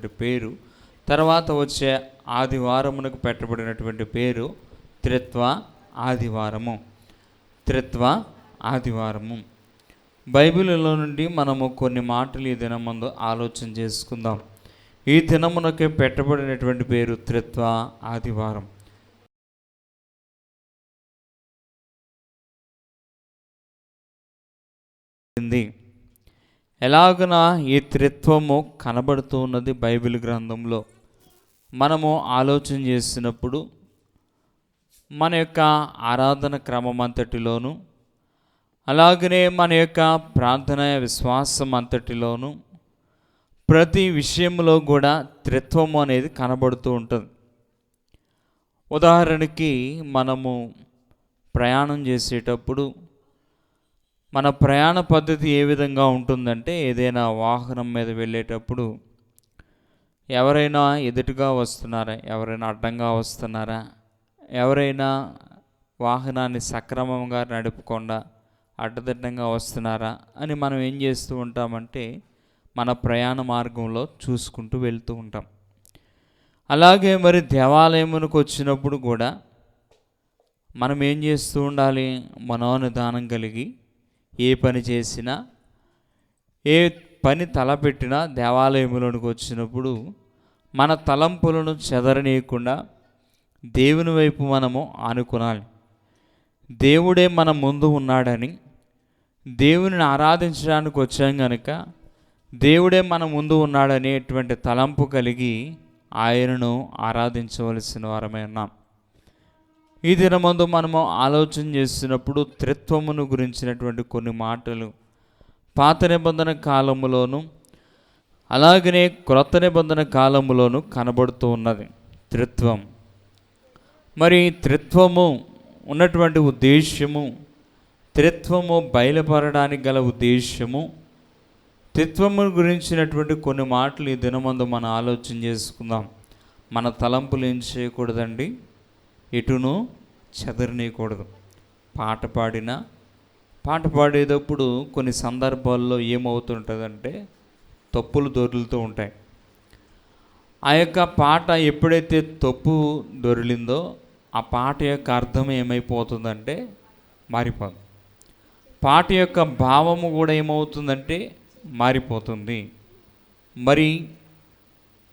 పేరు, తర్వాత వచ్చే ఆదివారమునకు పెట్టబడినటువంటి పేరు త్రిత్వ ఆదివారము. త్రిత్వ ఆదివారము. బైబిల్లో నుండి మనము కొన్ని మాటలు ఈ దినమందు ఆలోచన చేసుకుందాం. ఈ దినమునకే పెట్టబడినటువంటి పేరు త్రిత్వ ఆదివారం. ఎలాగున ఈ త్రిత్వము కనబడుతూ ఉన్నది బైబిల్ గ్రంథంలో మనము ఆలోచన చేసినప్పుడు మన యొక్క ఆరాధన క్రమం అంతటిలోనూ, అలాగనే మన యొక్క ప్రార్థన విశ్వాసం అంతటిలోనూ ప్రతి విషయంలో కూడా త్రిత్వము అనేది కనబడుతూ ఉంటుంది. ఉదాహరణకి మనము ప్రయాణం చేసేటప్పుడు మన ప్రయాణ పద్ధతి ఏ విధంగా ఉంటుందంటే, ఏదైనా వాహనం మీద వెళ్ళేటప్పుడు ఎవరైనా ఎదుటిగా వస్తున్నారా, ఎవరైనా అడ్డంగా వస్తున్నారా, ఎవరైనా వాహనాన్ని సక్రమంగా నడుపుకుండా అడ్డదిడ్డంగా వస్తున్నారా అని మనం ఏం చేస్తూ ఉంటామంటే మన ప్రయాణ మార్గంలో చూసుకుంటూ వెళ్తూ ఉంటాం. అలాగే మరి దేవాలయమునకు వచ్చినప్పుడు కూడా మనం ఏం చేస్తూ ఉండాలి? మనోనిదానం కలిగి ఏ పని చేసినా, ఏ పని తలపెట్టినా దేవాలయంలోనికి వచ్చినప్పుడు మన తలంపులను చెదరనీయకుండా దేవుని వైపు మనము ఆనుకోనాలి. దేవుడే మన ముందు ఉన్నాడని, దేవుని ఆరాధించడానికి వచ్చాం కనుక దేవుడే మన ముందు ఉన్నాడనేటువంటి తలంపు కలిగి ఆయనను ఆరాధించవలసిన వారమే ఉన్నాం. ఈ దినమందు మనము ఆలోచన చేసినప్పుడు త్రిత్వమును గురించినటువంటి కొన్ని మాటలు పాత నిబంధన కాలములోను అలాగనే క్రొత్త నిబంధన కాలములోను కనబడుతూ ఉన్నది త్రిత్వం. మరి త్రిత్వము ఉన్నటువంటి ఉద్దేశ్యము, త్రిత్వము బయలుపరడానికి గల ఉద్దేశ్యము, త్రిత్వము గురించినటువంటి కొన్ని మాటలు ఈ దినమందు మనం ఆలోచన చేసుకుందాం. మన తలంపులు ఏం చేయకూడదండి? ఎటును చెదరనీయకూడదు. పాట పాడేటప్పుడు కొన్ని సందర్భాల్లో ఏమవుతుంటుందంటే తప్పులు దొరులుతూ ఉంటాయి. ఆ యొక్క పాట ఎప్పుడైతే తప్పు దొరిలిందో ఆ పాట యొక్క అర్థం ఏమైపోతుందంటే మారిపోతుంది. పాట యొక్క భావము కూడా ఏమవుతుందంటే మారిపోతుంది. మరి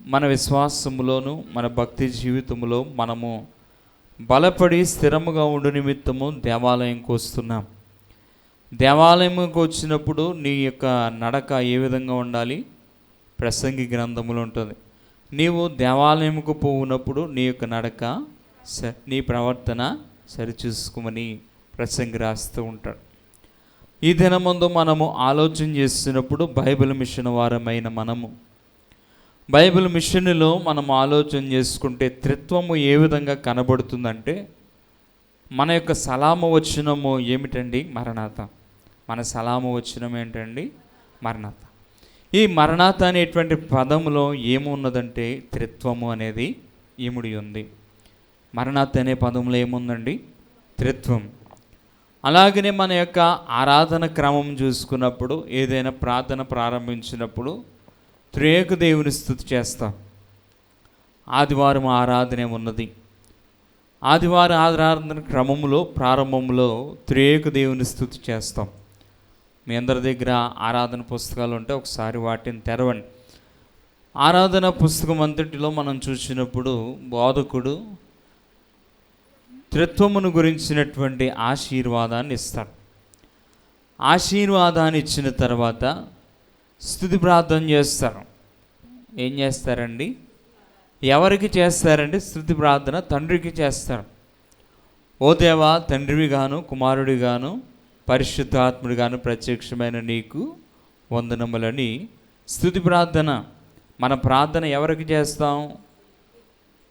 మన విశ్వాసములోను మన భక్తి జీవితంలో మనము బలపడి స్థిరముగా ఉండు నిమిత్తము దేవాలయంకి వస్తున్నాం. దేవాలయంకి వచ్చినప్పుడు నీ యొక్క నడక ఏ విధంగా ఉండాలి? ప్రసంగి గ్రంథములు ఉంటుంది. నీవు దేవాలయంకు పోవునప్పుడు నీ యొక్క నడక, నీ ప్రవర్తన సరిచూసుకోమని ప్రసంగి రాస్తూ ఉంటాడు. ఈ దినమందు మనము ఆలోచన చేస్తున్నప్పుడు బైబిల్ మిషన్ వారమైన మనము బైబిల్ మిషన్లో మనం ఆలోచన చేసుకుంటే త్రిత్వము ఏ విధంగా కనబడుతుందంటే, మన యొక్క సలాము వచనము ఏమిటండి? మరణాత. మన సలాము వచనం ఏంటండి? మరణాత. ఈ మరణాత అనేటువంటి పదములో ఏమున్నదంటే త్రిత్వము అనేది ఇముడి ఉంది. మరణాత అనే పదంలో ఏముందండి? త్రిత్వం. అలాగనే మన యొక్క ఆరాధన క్రమం చూసుకున్నప్పుడు, ఏదైనా ప్రార్థన ప్రారంభించినప్పుడు త్రియేక దేవుని స్తుతి చేస్తాం. ఆదివారం ఆరాధన ఉన్నది. ఆదివారం ఆరాధన క్రమంలో ప్రారంభంలో త్రియేక దేవుని స్తుతి చేస్తాం. మీ అందరి దగ్గర ఆరాధన పుస్తకాలు ఉంటే ఒకసారి వాటిని తెరవండి. ఆరాధన పుస్తకం అంతటిలో మనం చూసినప్పుడు బోధకుడు త్రిత్వమును గురించినటువంటి ఆశీర్వాదాన్ని ఇస్తాడు. ఆశీర్వాదాన్ని ఇచ్చిన తర్వాత స్తుతి ప్రార్థన చేస్తారు. ఏం చేస్తారండి? ఎవరికి చేస్తారండి స్తుతి ప్రార్థన? తండ్రికి చేస్తారు. ఓ దేవా, తండ్రివి గాను కుమారుడి గాను పరిశుద్ధాత్ముడి గాను ప్రత్యక్షమైన నీకు వందనములని స్తుతి ప్రార్థన. మన ప్రార్థన ఎవరికి చేస్తాం?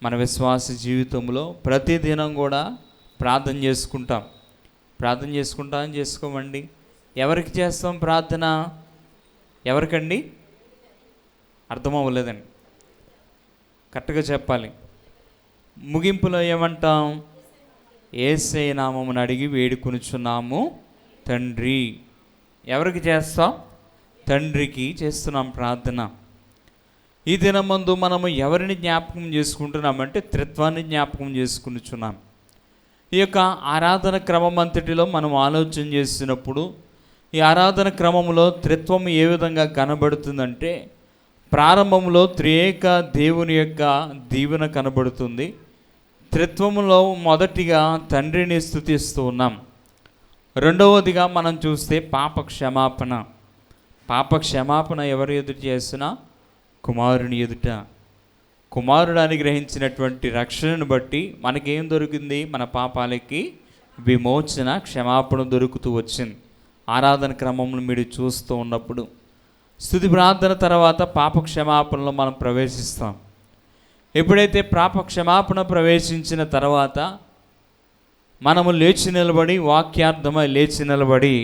మన విశ్వాస జీవితంలో ప్రతిదినం కూడా ప్రార్థన చేసుకుంటాం చేసుకోమండి. ఎవరికి చేస్తాం ప్రార్థన? ఎవరికండి? అర్థం అవ్వలేదండి, కరెక్ట్గా చెప్పాలి. ముగింపులో ఏమంటాం? యేసయ్య నామమున అడిగి వేడుకొనుచున్నాము తండ్రి. ఎవరికి చేస్తాం? తండ్రికి చేస్తున్నాం ప్రార్థన. ఈ దినమందు మనము ఎవరిని జ్ఞాపకం చేసుకుంటున్నామంటే త్రిత్వాన్ని జ్ఞాపకం చేసుకుంటున్నాం. ఈ యొక్క ఆరాధన క్రమం అంతటిలో మనం ఆలోచన చేసినప్పుడు ఈ ఆరాధన క్రమంలో త్రిత్వం ఏ విధంగా కనబడుతుందంటే, ప్రారంభంలో త్రియేక దేవుని యొక్క దీవెన కనబడుతుంది. త్రిత్వములో మొదటిగా తండ్రిని స్తుతిస్తూ ఉన్నాం. రెండవదిగా మనం చూస్తే పాప క్షమాపణ. పాప క్షమాపణ ఎవరు ఎదుట చేసినా కుమారుని ఎదుట. కుమారుడు అనుగ్రహించినటువంటి రక్షణను బట్టి మనకేం దొరికింది? మన పాపాలకి విమోచన, క్షమాపణ దొరుకుతూ వచ్చింది. ఆరాధన క్రమంలో మీరు చూస్తూ ఉన్నప్పుడు స్తుతి ప్రార్థన తర్వాత పాప క్షమాపణలో మనం ప్రవేశిస్తాం. ఎప్పుడైతే పాప క్షమాపణ ప్రవేశించిన తర్వాత మనము లేచి నిలబడి వాక్యార్థమై లేచి నిలబడి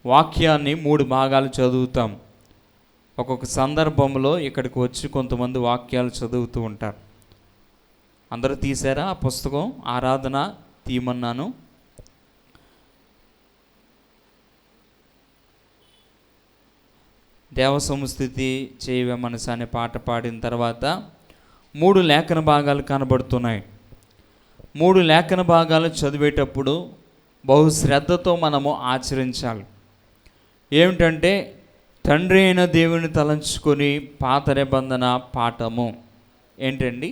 వాక్యాన్ని 3 భాగాలు చదువుతాం. ఒక్కొక్క సందర్భంలో ఇక్కడికి వచ్చి కొంతమంది వాక్యాలు చదువుతూ ఉంటారు. అందరూ తీశారా ఆ పుస్తకం? ఆరాధన తీయమన్నాను. దేవ సంస్థితి చేయవే మనసు అనే పాట పాడిన తర్వాత 3 లేఖన భాగాలు కనబడుతున్నాయి. 3 లేఖన భాగాలు చదివేటప్పుడు బహు శ్రద్ధతో మనము ఆచరించాలి. ఏమిటంటే, తండ్రి అయిన దేవుని తలంచుకొని పాత నిబంధన పాఠము. ఏంటండి?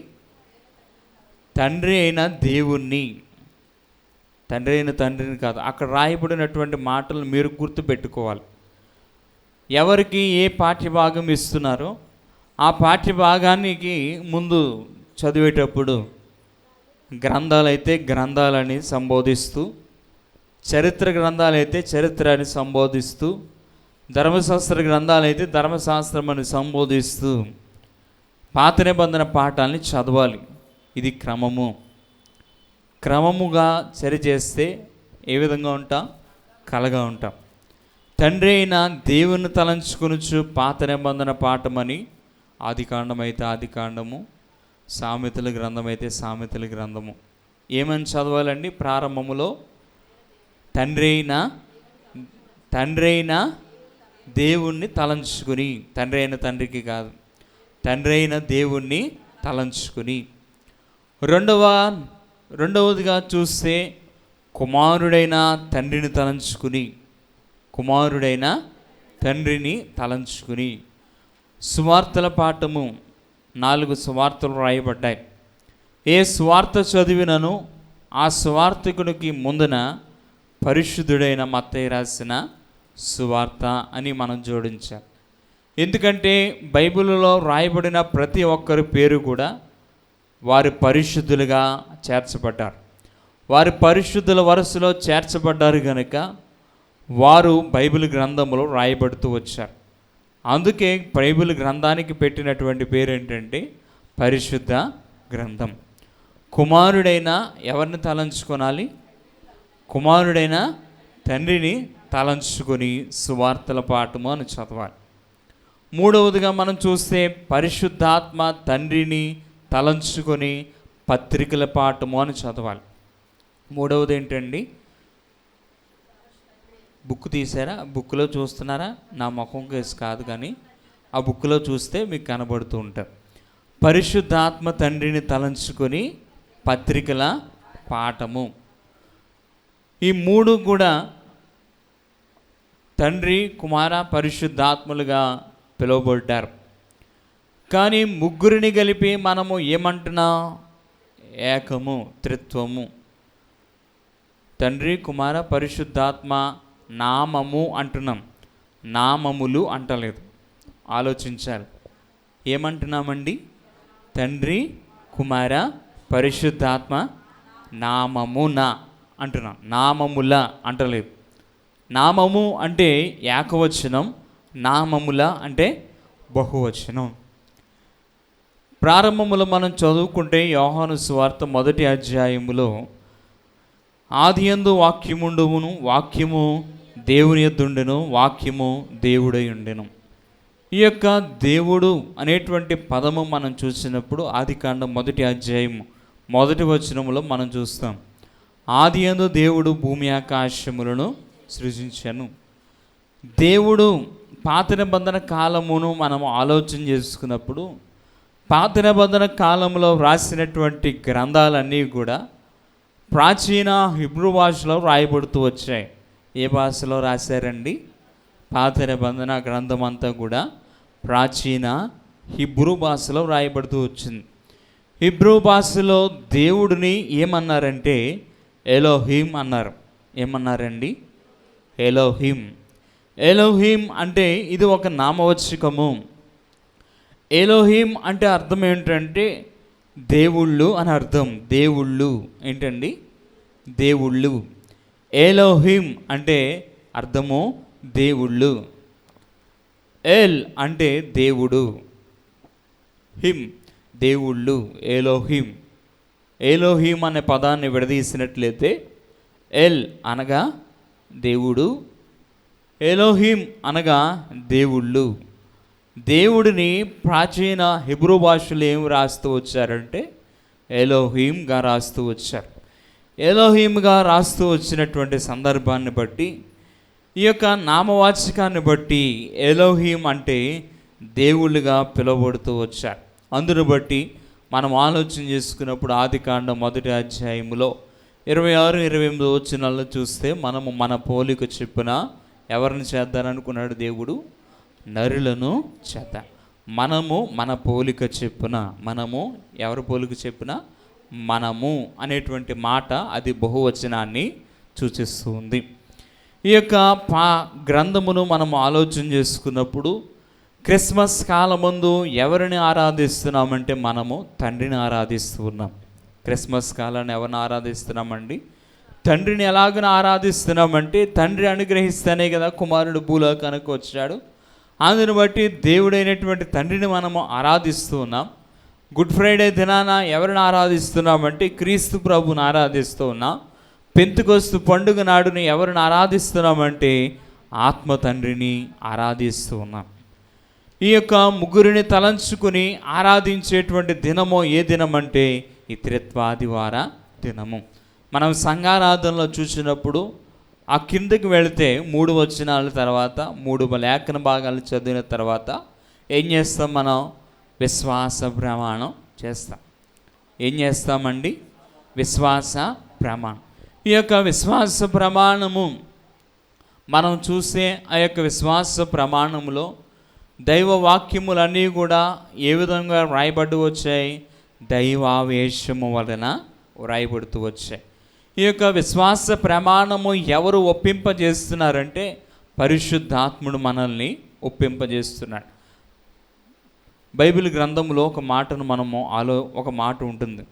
తండ్రి అయిన దేవుణ్ణి, తండ్రి అయిన తండ్రిని కాదు. అక్కడ రాయబడినటువంటి మాటలు మీరు గుర్తుపెట్టుకోవాలి. ఎవరికి ఏ పాఠ్యభాగం ఇస్తున్నారో ఆ పాఠ్యభాగానికి ముందు చదివేటప్పుడు గ్రంథాలైతే గ్రంథాలని సంబోధిస్తూ, చరిత్ర గ్రంథాలైతే చరిత్ర అని సంబోధిస్తూ, ధర్మశాస్త్ర గ్రంథాలైతే ధర్మశాస్త్రం అని సంబోధిస్తూ పాత నిబంధన పాఠాలని చదవాలి. ఇది క్రమము. క్రమముగా సరిచేస్తే ఏ విధంగా ఉంటాం? కలగా ఉంటాం. తండ్రి అయిన దేవుని తలంచుకొనుచు పాత నిబంధన పాఠమని ఆదికాండం అయితే ఆదికాండము, సామెతల గ్రంథం అయితే సామెతల గ్రంథము. ఏమని చదవాలండి? ప్రారంభములో తండ్రి అయిన దేవుణ్ణి తలంచుకుని, తండ్రి అయిన తండ్రికి కాదు, తండ్రి అయిన దేవుణ్ణి తలంచుకుని. రెండవదిగా చూస్తే కుమారుడైన తండ్రిని తలంచుకుని, కుమారుడైన తండ్రిని తలంచుకుని. సువార్తల పాఠము 4 సువార్తలు రాయబడ్డాయి. ఏ సువార్త చదివినను ఆ సువార్తికునికి ముందున పరిశుద్ధుడైన మత్తయి రాసిన సువార్త అని మనం జోడించాలి. ఎందుకంటే బైబిల్లో రాయబడిన ప్రతి ఒక్కరి పేరు కూడా వారి పరిశుద్ధులుగా చేర్చబడ్డారు. వారి పరిశుద్ధుల వరుసలో చేర్చబడ్డారు కనుక వారు బైబిల్ గ్రంథంలో రాయబడుతూ వచ్చారు. అందుకే బైబిల్ గ్రంథానికి పెట్టినటువంటి పేరు ఏంటంటే పరిశుద్ధ గ్రంథం. కుమారుడైన ఎవరిని తలంచుకోనాలి? కుమారుడైన తండ్రిని తలంచుకొని సువార్తల పాఠము అని చదవాలి. మూడవదిగా మనం చూస్తే పరిశుద్ధాత్మ తండ్రిని తలంచుకొని పత్రికల పాఠము అని చదవాలి. మూడవది ఏంటండి? బుక్ తీసారా? బుక్లో చూస్తున్నారా? నా ముఖం కేసు కాదు, కానీ ఆ బుక్లో చూస్తే మీకు కనబడుతూ ఉంటారు. పరిశుద్ధాత్మ తండ్రిని తలంచుకొని పత్రికల పాఠము. ఈ 3 కూడా తండ్రి, కుమార, పరిశుద్ధాత్మలుగా పిలువబడ్డారు. కానీ ముగ్గురిని కలిపి మనము ఏమంటున్నాం? ఏకము, త్రిత్వము. తండ్రి, కుమార, పరిశుద్ధాత్మ నామము అంటున్నాం, నామములు అంటలేదు. ఆలోచించాలి. ఏమంటున్నామండి? తండ్రి, కుమార, పరిశుద్ధాత్మ నామమున అంటున్నాం, నామముల అంటలేదు. నామము అంటే ఏకవచనం, నామముల అంటే బహువచనం. ప్రారంభములో మనం చదువుకుంటే యోహాను సువార్త 1వ అధ్యాయములో ఆదియందు వాక్యముండును, వాక్యము దేవుని యొద్దుండెను, వాక్యము దేవుడై ఉండెను. ఈ యొక్క దేవుడు అనేటువంటి పదము మనం చూసినప్పుడు ఆదికాండం 1వ అధ్యాయం 1వ వచనములో మనం చూస్తాం. ఆదియందు దేవుడు భూమి ఆకాశములను సృజించెను. దేవుడు పాత నిబంధన కాలమును మనం ఆలోచన చేసుకున్నప్పుడు పాత నిబంధన కాలంలో వ్రాసినటువంటి గ్రంథాలన్నీ కూడా ప్రాచీన హిబ్రూ భాషలో రాయబడుతూ వచ్చాయి. ఏ భాషలో రాశారండి? పాత నిబంధన గ్రంథం అంతా కూడా ప్రాచీన హిబ్రూ భాషలో రాయబడుతూ వచ్చింది. హిబ్రూ భాషలో దేవుడిని ఏమన్నారంటే ఎలోహిం అన్నారు. ఏమన్నారండి? ఎలోహిం. ఎలోహిం అంటే ఇది ఒక నామవాచకము. ఎలోహిం అంటే అర్థం ఏంటంటే దేవుళ్ళు అని అర్థం. దేవుళ్ళు ఏంటండి? దేవుళ్ళు. ఎలోహిం అంటే అర్థము దేవుళ్ళు. ఎల్ అంటే దేవుడు, హిమ్ దేవుళ్ళు. ఎలోహిం. ఎలోహిం అనే పదాన్ని విడదీసినట్లయితే ఎల్ అనగా దేవుడు, ఎలోహిం అనగా దేవుళ్ళు. దేవుడిని ప్రాచీన హిబ్రూ భాషలో ఏమి రాస్తూ వచ్చారంటే ఎలోహింగా రాస్తూ వచ్చారు. ఎలోహింగా రాస్తూ వచ్చినటువంటి సందర్భాన్ని బట్టి, ఈ యొక్క నామవాచకాన్ని బట్టి ఎలోహిం అంటే దేవుళ్ళుగా పిలువబడుతూ వచ్చారు. అందును బట్టి మనం ఆలోచన చేసుకున్నప్పుడు ఆదికాండం 1వ అధ్యాయంలో 26, 28 వచనాలను చూస్తే మనము మన పోలిక చొప్పున ఎవరిని చేద్దారనుకున్నాడు దేవుడు? నరులను చేద్దాం. మనము మన పోలిక చొప్పున. మనము ఎవరి పోలిక చొప్పున? మనము అనేటువంటి మాట అది బహువచనాన్ని సూచిస్తూ ఉంది. ఈ యొక్క గ్రంథమును మనం ఆలోచన చేసుకున్నప్పుడు క్రిస్మస్ కాలమందు ఎవరిని ఆరాధిస్తున్నామంటే మనము తండ్రిని ఆరాధిస్తూ ఉన్నాం. క్రిస్మస్ కాలాన్ని ఎవరిని ఆరాధిస్తున్నామండి? తండ్రిని ఎలాగని ఆరాధిస్తున్నామంటే తండ్రి అనుగ్రహిస్తేనే కదా కుమారుడు భూలోకానికి వచ్చాడు. అందుని బట్టి దేవుడైనటువంటి తండ్రిని మనము ఆరాధిస్తూ ఉన్నాం. గుడ్ ఫ్రైడే దినాన ఎవరిని ఆరాధిస్తున్నామంటే క్రీస్తు ప్రభుని ఆరాధిస్తూ ఉన్నాం. పెంతెకొస్తు పండుగ నాడుని ఎవరిని ఆరాధిస్తున్నామంటే ఆత్మ తండ్రిని ఆరాధిస్తూ ఉన్నాం. ఈ యొక్క ముగ్గురిని తలంచుకుని ఆరాధించేటువంటి దినము ఏ దినం అంటే ఈ త్రిత్వాదివార దినము. మనం సంఘారాధనలో చూసినప్పుడు ఆ కిందకి వెళితే 3 వచనాల తర్వాత 3 లేఖన భాగాలు చదివిన తర్వాత ఏం చేస్తాం? మనం విశ్వాస ప్రమాణం చేస్తాం. ఏం చేస్తామండి? విశ్వాస ప్రమాణం. ఈ యొక్క విశ్వాస ప్రమాణము మనం చూసే ఆ యొక్క విశ్వాస ప్రమాణములో దైవ వాక్యములన్నీ కూడా ఏ విధంగా వ్రాయబడి వచ్చాయి? దైవావేశము వలన వ్రాయబడుతూ వచ్చాయి. ఈ యొక్క విశ్వాస ప్రమాణము ఎవరు ఒప్పింపజేస్తున్నారంటే పరిశుద్ధాత్ముడు మనల్ని ఒప్పింపజేస్తున్నాడు. బైబిల్ గ్రంథంలో ఒక మాటను మనము ఒక మాట ఉంటుంది.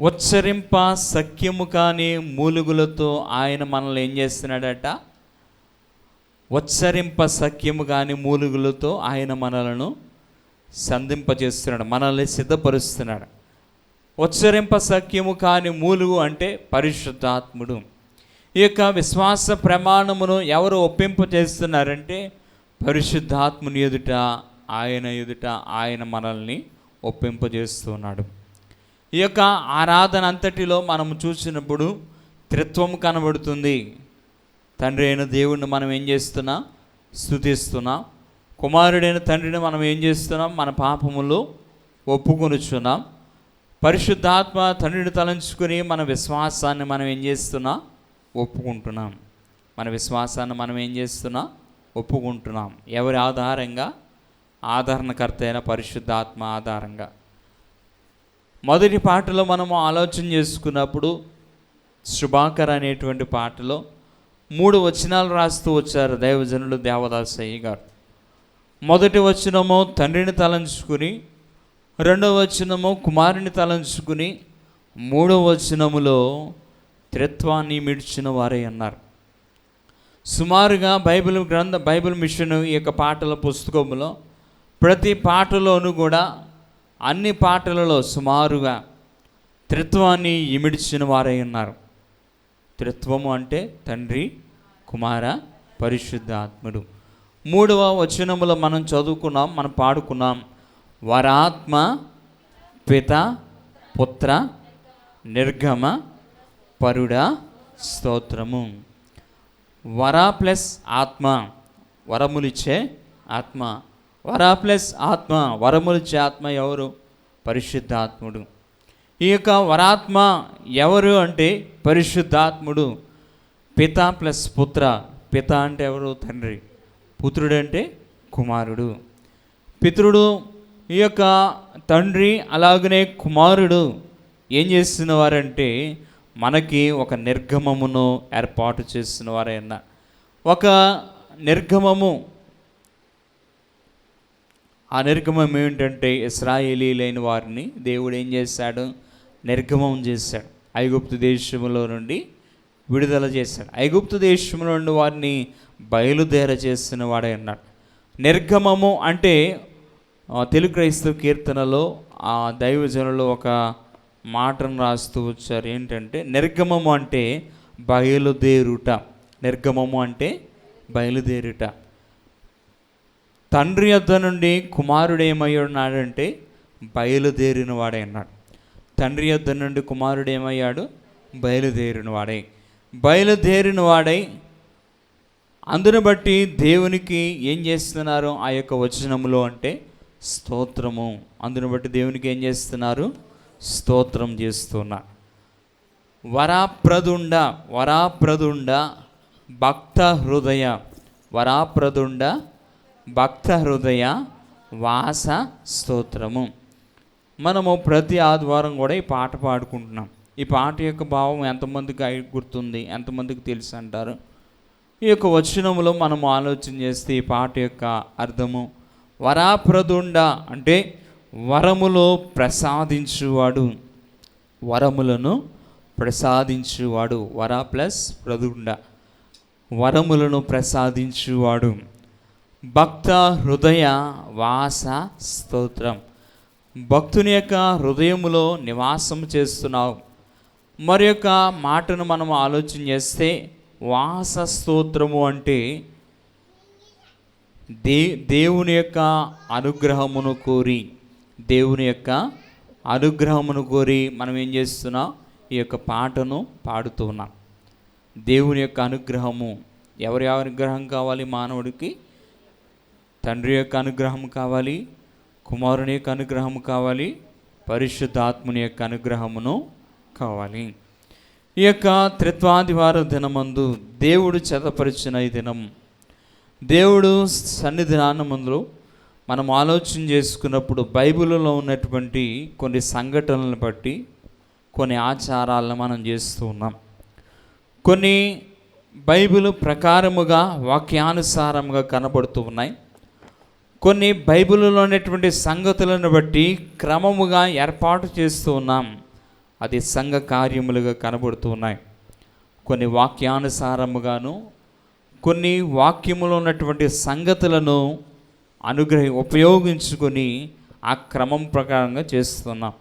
ఉచ్చరింప సఖ్యము కాని మూలుగులతో ఆయన మనల్ని ఏం చేస్తున్నాడట? ఉచ్చరింప సఖ్యము కాని మూలుగులతో ఆయన మనలను సంధింపజేస్తున్నాడు, మనల్ని సిద్ధపరుస్తున్నాడు. ఉచ్చరింప సఖ్యము కాని మూలుగు అంటే పరిశుద్ధాత్ముడు. ఈ యొక్క విశ్వాస ప్రమాణమును ఎవరు ఒప్పింపజేస్తున్నారంటే పరిశుద్ధాత్ముని ఎదుట ఆయన మనల్ని ఒప్పింపజేస్తున్నాడు. ఈ యొక్క ఆరాధన అంతటిలో మనం చూసినప్పుడు త్రిత్వం కనబడుతుంది. తండ్రి అయిన దేవుడిని మనం ఏం చేస్తున్నాం? స్తుతిస్తున్నాం. కుమారుడైన తండ్రిని మనం ఏం చేస్తున్నాం? మన పాపములు ఒప్పుకొనుచున్నాం. పరిశుద్ధాత్మ తండ్రిని తలంచుకుని మన విశ్వాసాన్ని మనం ఏం చేస్తున్నాం? ఒప్పుకుంటున్నాం. మన విశ్వాసాన్ని మనం ఏం చేస్తున్నాం? ఒప్పుకుంటున్నాం. ఎవరి ఆధారంగా? ఆదరణకర్త అయిన పరిశుద్ధాత్మ ఆధారంగా. మొదటి పాటలో మనము ఆలోచన చేసుకున్నప్పుడు శుభాకర్ అనేటువంటి పాటలో 3 వచనాలు రాస్తూ వచ్చారు దైవజనులు దేవదాసయ్య గారు. మొదటి వచనము తండ్రిని తలంచుకుని, 2వ వచనము కుమారుని తలంచుకుని, 3వ వచనములో త్రిత్వాన్ని మిడిచిన వారే అన్నారు. సుమారుగా బైబిల్ మిషన్ ఈ యొక్క పాటల పుస్తకంలో ప్రతి పాటలోనూ కూడా అన్ని పాటలలో సుమారుగా త్రిత్వాన్ని ఇమిడ్చిన వారై ఉన్నారు. త్రిత్వము అంటే తండ్రి, కుమార, పరిశుద్ధాత్ముడు. 3వ వచనములో మనం చదువుకున్నాం, మనం పాడుకున్నాం. వరాత్మ పిత పుత్ర నిర్గమ పరుడ స్తోత్రము. వర ప్లస్ ఆత్మ, వరములిచ్చే ఆత్మ. వర ప్లస్ ఆత్మ, వరములిచ్చే ఆత్మ ఎవరు? పరిశుద్ధాత్ముడు. ఈ యొక్క వరాత్మ ఎవరు అంటే పరిశుద్ధాత్ముడు. పిత ప్లస్ పుత్ర. పిత అంటే ఎవరు? తండ్రి. పుత్రుడు అంటే కుమారుడు. పితృడు ఈ యొక్క తండ్రి, అలాగనే కుమారుడు ఏం చేస్తున్న వారంటే మనకి ఒక నిర్గమమును ఏర్పాటు చేస్తున్న వారైనా. ఒక నిర్గమము, ఆ నిర్గమం ఏమిటంటే ఇశ్రాయేలీలైన వారిని దేవుడు ఏం చేశాడు? నిర్గమం చేశాడు. ఐగుప్తు దేశంలో నుండి విడుదల చేశాడు. ఐగుప్తు దేశంలో నుండి వారిని బయలుదేర చేసిన వాడే అన్నాడు. నిర్గమము అంటే తెలుగు క్రైస్తవ కీర్తనలో ఆ దైవజనులు ఒక మాటను రాస్తూ వచ్చారు. ఏంటంటే నిర్గమము అంటే బయలుదేరుట. నిర్గమము అంటే బయలుదేరుట. తండ్రి యొద్ద నుండి కుమారుడు ఏమై ఉన్నాడంటే బయలుదేరిన వాడే అన్నాడు. తండ్రి యొద్ద నుండి కుమారుడు ఏమయ్యాడు? బయలుదేరిన వాడై. బయలుదేరిన వాడై అందును బట్టి దేవునికి ఏం చేస్తున్నారు? ఆ యొక్క వచనములో అంటే స్తోత్రము. అందును బట్టి దేవునికి ఏం చేస్తున్నారు? స్తోత్రం చేస్తున్నారు. వరాప్రదుండ, వరాప్రదుండ భక్త హృదయ, వరాప్రదుండ భక్త హృదయ వాస స్తోత్రము. మనము ప్రతి ఆదివారం కూడా ఈ పాట పాడుకుంటున్నాం. ఈ పాట యొక్క భావం ఎంతమందికి గుర్తుంది, ఎంతమందికి తెలుసు అంటారు? ఈ యొక్క వచనములో మనం ఆలోచన చేస్తే ఈ పాట యొక్క అర్థము వరాప్రదుండ అంటే వరములో ప్రసాదించువాడు, వరములను ప్రసాదించువాడు. వర ప్లస్ ప్రదుండ, వరములను ప్రసాదించువాడు. భక్త హృదయ వాస స్తోత్రం, భక్తుని యొక్క హృదయములో నివాసం చేస్తున్నావు. మరి యొక్క మాటను మనం ఆలోచన చేస్తే వాస స్తోత్రము అంటే దేవుని యొక్క అనుగ్రహమును కోరి, దేవుని యొక్క అనుగ్రహమును కోరి మనం ఏం చేస్తున్నాం? ఈ యొక్క పాటను పాడుతూ ఉన్నాం. దేవుని యొక్క అనుగ్రహము, ఎవరి అనుగ్రహం కావాలి మానవుడికి? తండ్రి యొక్క అనుగ్రహం కావాలి, కుమారుని యొక్క అనుగ్రహం కావాలి, పరిశుద్ధాత్ముని యొక్క అనుగ్రహమును కావాలి. ఈ యొక్క త్రిత్వాదివార దినమందు దేవుడు చెదపరిచిన ఈ దినం, దేవుడు సన్నిధానం ముందు మనం ఆలోచన చేసుకున్నప్పుడు బైబిల్లో ఉన్నటువంటి కొన్ని సంఘటనలను బట్టి కొన్ని ఆచారాలను మనం చేస్తూ ఉన్నాం. కొన్ని బైబిల్ ప్రకారముగా వాక్యానుసారముగా కనబడుతూ ఉన్నాయి. కొన్ని బైబిల్లో ఉన్నటువంటి సంగతులను బట్టి క్రమముగా ఏర్పాటు చేస్తూ ఉన్నాం. అది సంఘ కార్యములుగా కనబడుతూ ఉన్నాయి. కొన్ని వాక్యానుసారముగాను, కొన్ని వాక్యములో ఉన్నటువంటి సంగతులను ఉపయోగించుకొని ఆ క్రమం ప్రకారంగా చేస్తున్నాం.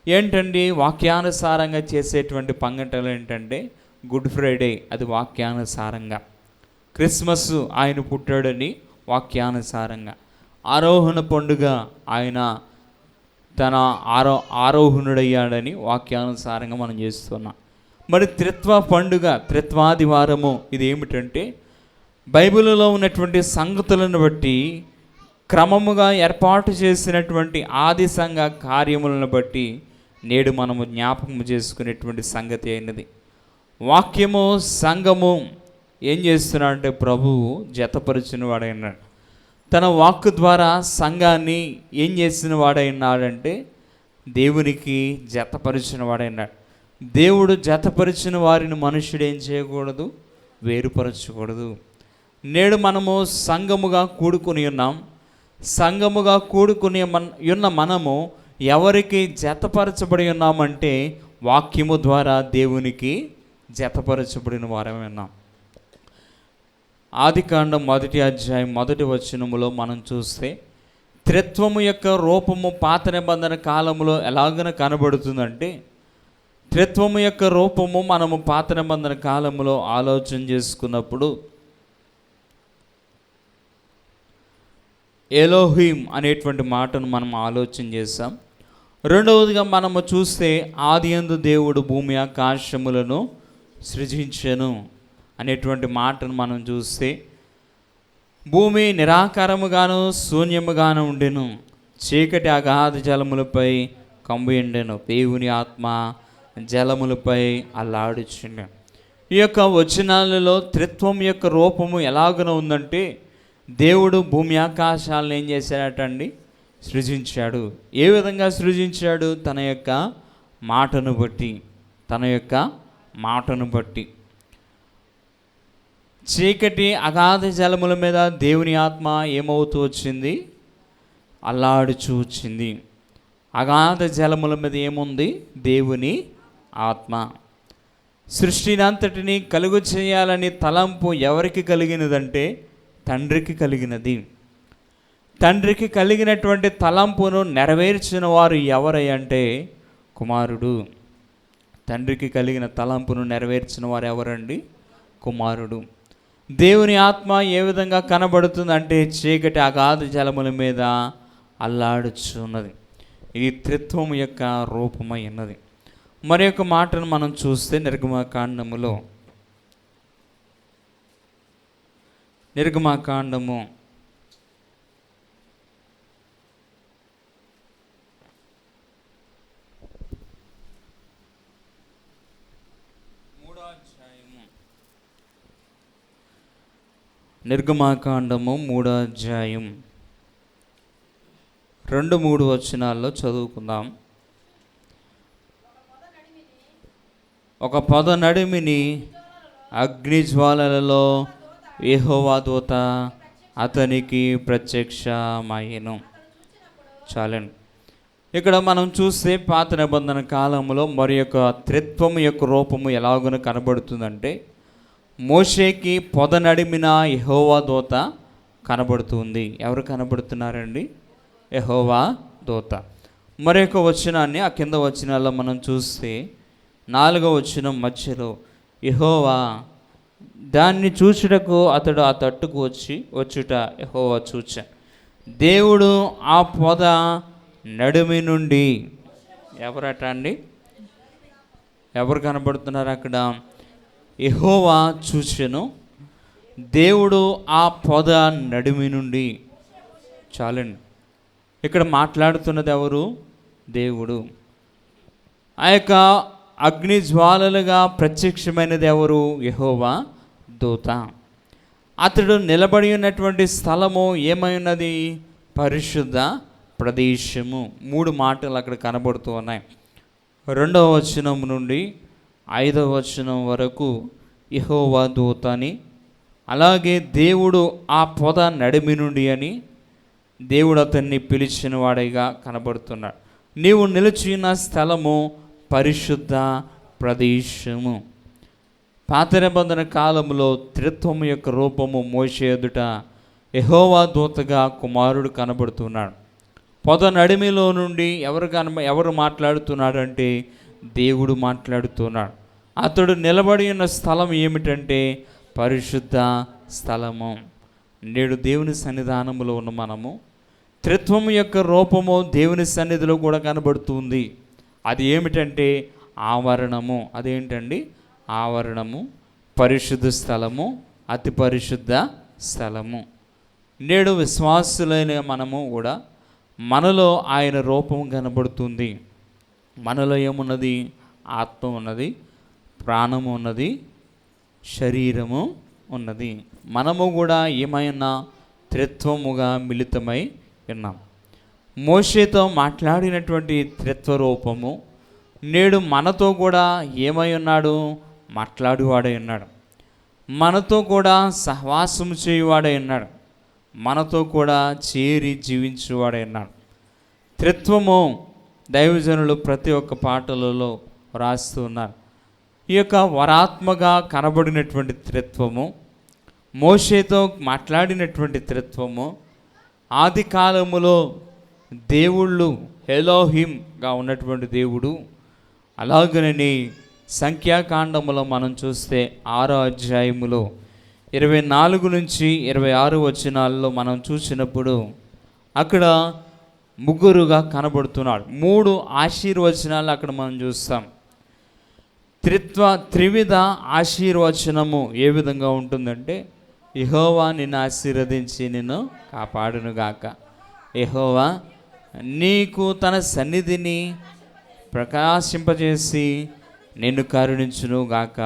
ఏంటండి వాక్యానుసారంగా చేసేటువంటి పంగటలు ఏంటంటే గుడ్ ఫ్రైడే, అది వాక్యానుసారంగా. క్రిస్మస్ ఆయన పుట్టాడని వాక్యానుసారంగా. ఆరోహణ పండుగ ఆయన తన ఆరోహణుడయ్యాడని వాక్యానుసారంగా మనం చేస్తున్నాం. మరి త్రిత్వ పండుగ, త్రిత్వాదివారము, ఇది ఏమిటంటే బైబిల్లో ఉన్నటువంటి సంగతులను బట్టి క్రమముగా ఏర్పాటు చేసినటువంటి ఆది సంఘ కార్యములను బట్టి నేడు మనము జ్ఞాపకం చేసుకునేటువంటి సంగతి అయినది. వాక్యము సంఘము ఏం చేస్తున్నాడంటే ప్రభువు జతపరిచిన వాడైనాడు. తన వాక్కు ద్వారా సంఘాన్ని ఏం చేసిన వాడైనాడంటే దేవునికి జతపరిచిన వాడైనాడు. దేవుడు జతపరిచిన వారిని మనుష్యుడు ఏం చేయకూడదు? వేరుపరచకూడదు. నేడు మనము సంఘముగా కూడుకుని ఉన్నాం. సంఘముగా కూడుకుని ఉన్న మనము ఎవరికి జతపరచబడి ఉన్నామంటే వాక్యము ద్వారా దేవునికి జతపరచబడిన వారమే ఉన్నాం. ఆదికాండం 1వ అధ్యాయం 1వ వచనములో మనం చూస్తే త్రిత్వము యొక్క రూపము పాత నిబంధన కాలంలో ఎలాగన కనబడుతుందంటే, త్రిత్వము యొక్క రూపము మనము పాత నిబంధన కాలంలో ఆలోచన చేసుకున్నప్పుడు ఎలోహిం అనేటువంటి మాటను మనం ఆలోచన చేసాం. రెండవదిగా మనము చూస్తే ఆదియందు దేవుడు భూమి ఆకాశములను సృజించెను అనేటువంటి మాటను మనం చూస్తే భూమి నిరాకారముగాను శూన్యముగాను ఉండెను, చీకటి అగాధ జలములపై కంబు ఎండెను, దేవుని ఆత్మ జలములపై అల్లాడుచుండెను. ఈ యొక్క వచనాలలో త్రిత్వం యొక్క రూపము ఎలాగన ఉందంటే, దేవుడు భూమి ఆకాశాలను ఏం చేశాడటండి? సృజించాడు. ఏ విధంగా సృజించాడు? తన యొక్క మాటను బట్టి, తన యొక్క మాటను బట్టి. చీకటి అగాధ జలముల మీద దేవుని ఆత్మ ఏమవుతూ వచ్చింది? అల్లాడుచూ వచ్చింది. అగాధ జలముల మీద ఏముంది? దేవుని ఆత్మ. సృష్టినంతటిని కలుగు చేయాలని తలంపు ఎవరికి కలిగినదంటే తండ్రికి కలిగినది. తండ్రికి కలిగినటువంటి తలంపును నెరవేర్చిన వారు ఎవరై అంటే కుమారుడు. తండ్రికి కలిగిన తలంపును నెరవేర్చిన వారు ఎవరండి? కుమారుడు. దేవుని ఆత్మ ఏ విధంగా కనబడుతుందంటే చీకటి అగాధ జలముల మీద అల్లాడుచున్నది. ఇది త్రిత్వం యొక్క రూపమై ఉన్నది. మరి యొక్క మాటను మనం చూస్తే నిర్గమకాండము 3వ అధ్యాయం 2-3 వచనాల్లో చదువుకుందాం. ఒక పొద నడిమిని అగ్నిజ్వాలలలో యెహోవా దూత అతనికి ప్రత్యక్షమయ్యెను. చాలండి. ఇక్కడ మనం చూస్తే పాత నిబంధన కాలంలో మరి యొక్క త్రిత్వం యొక్క రూపము ఎలాగున కనబడుతుందంటే, మోషేకి పొద నడిమిన యెహోవా దూత కనబడుతుంది. ఎవరు కనబడుతున్నారండి? యెహోవా దూత. మరి యొక్క వచనాన్ని ఆ కింద వచనాల్లో మనం చూస్తే 4వ వచనం మధ్యలో యెహోవా దాన్ని చూచుటకు అతడు ఆ తట్టుకు వచ్చుట యెహోవా చూచాను. దేవుడు ఆ పొద నడిమి నుండి, ఎవరట అండి? ఎవరు కనబడుతున్నారు అక్కడ? యెహోవా చూచెను. దేవుడు ఆ పొద నడిమి నుండి. చాలండి. ఇక్కడ మాట్లాడుతున్నది ఎవరు? దేవుడు. ఆ యొక్క అగ్ని జ్వాలలుగా ప్రత్యక్షమైనది ఎవరు? యెహోవా దూత. అతడు నిలబడి ఉన్నటువంటి స్థలము ఏమై ఉన్నది? పరిశుద్ధ ప్రదేశము. 3 మాటలు అక్కడ కనబడుతూ ఉన్నాయి. 2వ వచనం నుండి 5వ వచనం వరకు యెహోవా దూత అని, అలాగే దేవుడు ఆ పొద నడిమి నుండి అని దేవుడు అతన్ని పిలిచిన వాడిగా కనబడుతున్నాడు. నీవు నిలిచిన స్థలము పరిశుద్ధ ప్రదేశము. పాత నిబంధన కాలంలో త్రిత్వము యొక్క రూపము మోషే ఎదుట యెహోవా దూతగా కుమారుడు కనబడుతున్నాడు. పొద నడిమిలో నుండి ఎవరు మాట్లాడుతున్నాడంటే దేవుడు మాట్లాడుతున్నాడు. అతడు నిలబడి ఉన్న స్థలం ఏమిటంటే పరిశుద్ధ స్థలము. నేడు దేవుని సన్నిధానంలో ఉన్న మనము త్రిత్వము యొక్క రూపము దేవుని సన్నిధిలో కూడా కనబడుతుంది. అది ఏమిటంటే ఆవరణము. అదేంటండి? ఆవరణము, పరిశుద్ధ స్థలము, అతి పరిశుద్ధ స్థలము. నేడు విశ్వాసులైన మనము కూడా మనలో ఆయన రూపం కనబడుతుంది. మనలో ఏమున్నది? ఆత్మ ఉన్నది, ప్రాణము ఉన్నది, శరీరము ఉన్నది. మనము కూడా ఏమైనా త్రిత్వముగా మిళితమై ఉన్నాం. మోషేతో మాట్లాడినటువంటి త్రిత్వ రూపము నేడు మనతో కూడా ఏమై ఉన్నాడు? మాట్లాడువాడై ఉన్నాడు. మనతో కూడా సహవాసము చేయువాడై ఉన్నాడు. మనతో కూడా చేరి జీవించేవాడై ఉన్నాడు. త్రిత్వము దైవజనులు ప్రతి ఒక్క పాటలలో రాస్తూ ఉన్నారు. ఈ యొక్క వరాత్మగా కనబడినటువంటి త్రిత్వము, మోషేతో మాట్లాడినటువంటి త్రిత్వము, ఆది కాలములో దేవుళ్ళు ఎలోహింగా ఉన్నటువంటి దేవుడు, అలాగనే సంఖ్యాకాండములో మనం చూస్తే 6వ అధ్యాయములో 24 నుంచి 26 వచనాల్లో మనం చూసినప్పుడు అక్కడ ముగ్గురుగా కనబడుతున్నాడు. 3 ఆశీర్వచనాలు అక్కడ మనం చూస్తాం. త్రివిధ ఆశీర్వచనము ఏ విధంగా ఉంటుందంటే, యెహోవా నిన్ను ఆశీర్వదించి నిన్ను కాపాడునుగాక, యెహోవా నీకు తన సన్నిధిని ప్రకాశింపజేసి నిన్ను కరుణించును గాక.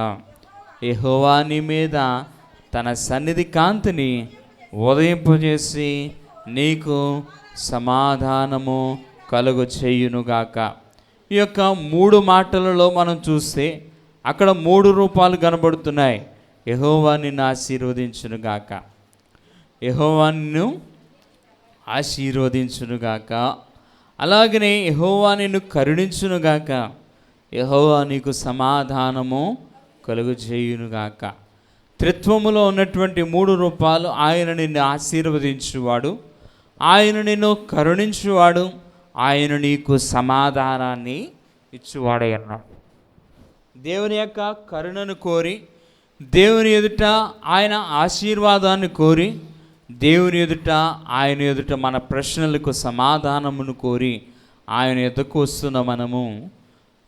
యెహోవా నీ మీద తన సన్నిధి కాంతిని ఉదయింపజేసి నీకు సమాధానము కలుగు చేయునుగాక. ఈ యొక్క 3 మాటలలో మనం చూస్తే అక్కడ 3 రూపాలు కనబడుతున్నాయి. యెహోవా నిన్ను ఆశీర్వదించునుగాక, యెహోవా నిన్ను ఆశీర్వదించునుగాక, అలాగనే యెహోవా నిన్ను కరుణించునుగాక, యెహోవా నీకు సమాధానము కలుగు చేయునుగాక. త్రిత్వములో ఉన్నటువంటి 3 రూపాలు: ఆయన నిన్ను ఆశీర్వదించువాడు, ఆయన నిన్ను కరుణించువాడు, ఆయన నీకు సమాధానాన్ని ఇచ్చువాడే అన్నాడు. దేవుని యొక్క కరుణను కోరి, దేవుని ఎదుట ఆయన ఆశీర్వాదాన్ని కోరి, దేవుని ఎదుట ఆయన ఎదుట మన ప్రశ్నలకు సమాధానమును కోరి ఆయన ఎదుకు వస్తున్న మనము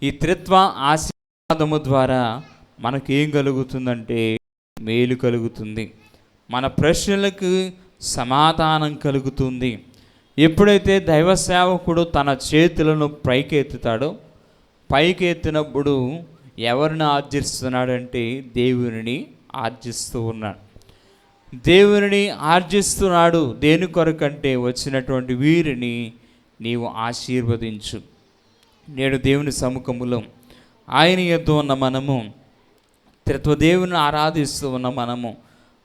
ఈ త్రిత్వ ఆశీర్వాదము ద్వారా మనకేం కలుగుతుందంటే మేలు కలుగుతుంది, మన ప్రశ్నలకు సమాధానం కలుగుతుంది. ఎప్పుడైతే దైవ సేవకుడు తన చేతులను పైకెత్తుతాడో, పైకెత్తినప్పుడు ఎవరిని ఆర్జిస్తున్నాడంటే దేవునిని ఆర్జిస్తూ ఉన్నాడు. దేవునిని ఆర్జిస్తున్నాడు. దేని కొరకంటే వచ్చినటువంటి వీరిని నీవు ఆశీర్వదించు. నేడు దేవుని సముఖములో ఆయన యొద్ద ఉన్న మనము, త్రిత్వదేవుని ఆరాధిస్తూ ఉన్న మనము,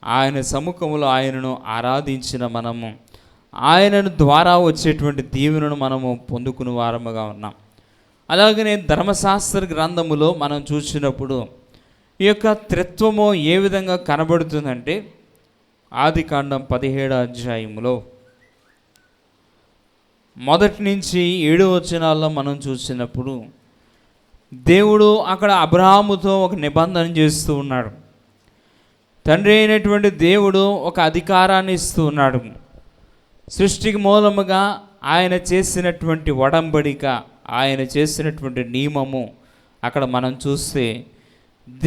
ఆయన సముఖములో ఆయనను ఆరాధించిన మనము, ఆయనను ద్వారా వచ్చేటువంటి దీవెనను మనము పొందుకుని వారముగా ఉన్నాం. అలాగనే ధర్మశాస్త్ర గ్రంథములో మనం చూసినప్పుడు ఈ యొక్క త్రిత్వము ఏ విధంగా కనబడుతుందంటే, ఆదికాండం 17వ అధ్యాయములో 1 నుంచి 7 వచనాల్లో మనం చూసినప్పుడు దేవుడు అక్కడ అబ్రహాముతో ఒక నిబంధన చేస్తూ ఉన్నాడు. తండ్రి అయినటువంటి దేవుడు ఒక అధికారాన్ని ఇస్తూ ఉన్నాడు. సృష్టికి మూలముగా ఆయన చేసినటువంటి ఒడంబడిక, ఆయన చేసినటువంటి నియమము అక్కడ మనం చూస్తే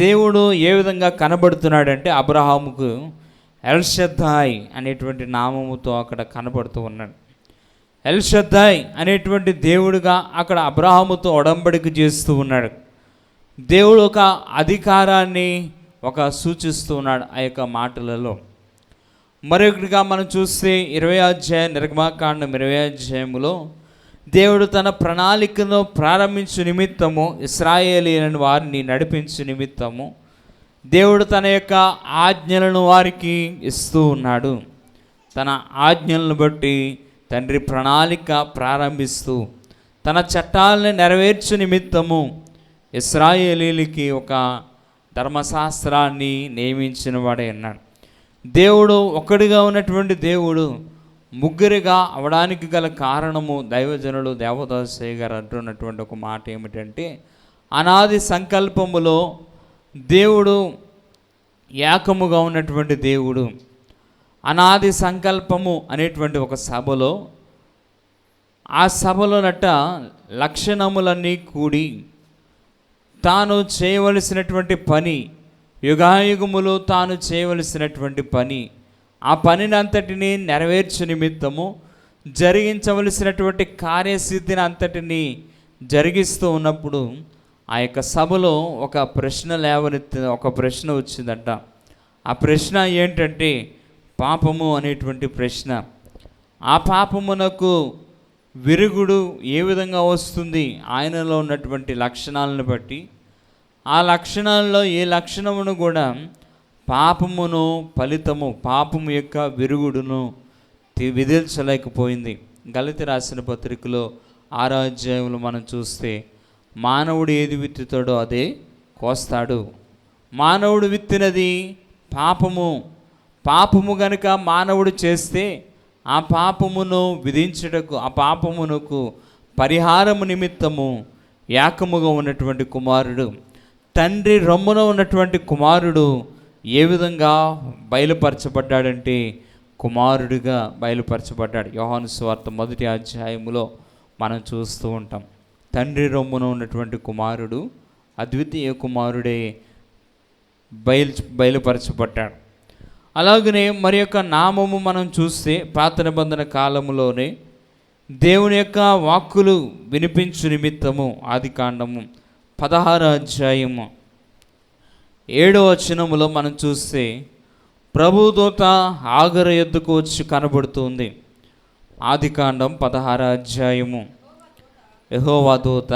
దేవుడు ఏ విధంగా కనబడుతున్నాడంటే, అబ్రహాముకు ఎల్షద్దాయ్ అనేటువంటి నామముతో అక్కడ కనబడుతూ ఉన్నాడు. ఎల్షద్దాయ్ అనేటువంటి దేవుడుగా అక్కడ అబ్రహాముతో ఒడంబడిక చేస్తూ ఉన్నాడు. దేవుడు ఒక అధికారాన్ని సూచిస్తూ ఉన్నాడు ఆ యొక్క మాటలలో. మరొకటిగా మనం చూస్తే 20వ అధ్యాయం, నిర్గమాకాండం 20వ అధ్యాయములో దేవుడు తన ప్రణాళికను ప్రారంభించు నిమిత్తము, ఇశ్రాయేలీయులను వారిని నడిపించు నిమిత్తము దేవుడు తన యొక్క ఆజ్ఞలను వారికి ఇస్తూ ఉన్నాడు. తన ఆజ్ఞలను బట్టి తండ్రి ప్రణాళిక ప్రారంభిస్తూ తన చట్టాలను నెరవేర్చు నిమిత్తము ఇశ్రాయేలీయులకి ఒక ధర్మశాస్త్రాన్ని నియమించిన వాడే అన్నాడు. దేవుడు ఒక్కడిగా ఉన్నటువంటి దేవుడు ముగ్గురిగా అవడానికి గల కారణము దైవజనులు దేవదాసయ్య గారు అంటున్నటువంటి ఒక మాట ఏమిటంటే, అనాది సంకల్పములో దేవుడు ఏకముగా ఉన్నటువంటి దేవుడు. అనాది సంకల్పము అనేటువంటి ఒక సభలో, ఆ సభలోనట లక్షణములన్నీ కూడి తాను చేయవలసినటువంటి పని, యుగాయుగములో తాను చేయవలసినటువంటి పని, ఆ పనిని అంతటినీ నెరవేర్చు నిమిత్తము జరిగించవలసినటువంటి కార్యసిద్ధిని అంతటినీ జరిగిస్తూ ఉన్నప్పుడు ఆ యొక్క సభలో ఒక ప్రశ్న వచ్చిందంట. ఆ ప్రశ్న ఏంటంటే పాపము అనేటువంటి ప్రశ్న. ఆ పాపమునకు విరుగుడు ఏ విధంగా వస్తుంది? ఆయనలో ఉన్నటువంటి లక్షణాలను బట్టి, ఆ లక్షణాల్లో ఏ లక్షణమును కూడా పాపమును ఫలితము, పాపము యొక్క విరుగుడును విధించలేకపోయింది. గలతీ రాసిన పత్రికలో 6వ అధ్యాయంలో మనం చూస్తే, మానవుడు ఏది విత్తుతాడో అదే కోస్తాడు. మానవుడు విత్తినది పాపము. పాపము గనుక మానవుడు చేస్తే ఆ పాపమును విధించుటకు, ఆ పాపమునకు పరిహారము నిమిత్తము ఏకముగా ఉన్నటువంటి కుమారుడు, తండ్రి రొమ్మున ఉన్నటువంటి కుమారుడు ఏ విధంగా బయలుపరచబడ్డాడంటే కుమారుడిగా బయలుపరచబడ్డాడు. యోహాను సువార్త 1వ అధ్యాయములో మనం చూస్తూ ఉంటాం. తండ్రి రొమ్మున ఉన్నటువంటి కుమారుడు, అద్వితీయ కుమారుడే బయలుపరచబడ్డాడు. అలాగనే మరి యొక్క నామము మనం చూస్తే పాత నిబంధన కాలంలోనే దేవుని యొక్క వాక్కులు వినిపించు నిమిత్తము ఆదికాండము 16వ అధ్యాయము 7వ వచనములో మనం చూస్తే ప్రభుదూత హాగరు యొద్దకు వచ్చి కనబడుతుంది. ఆదికాండం 16వ అధ్యాయము. యెహోవా దూత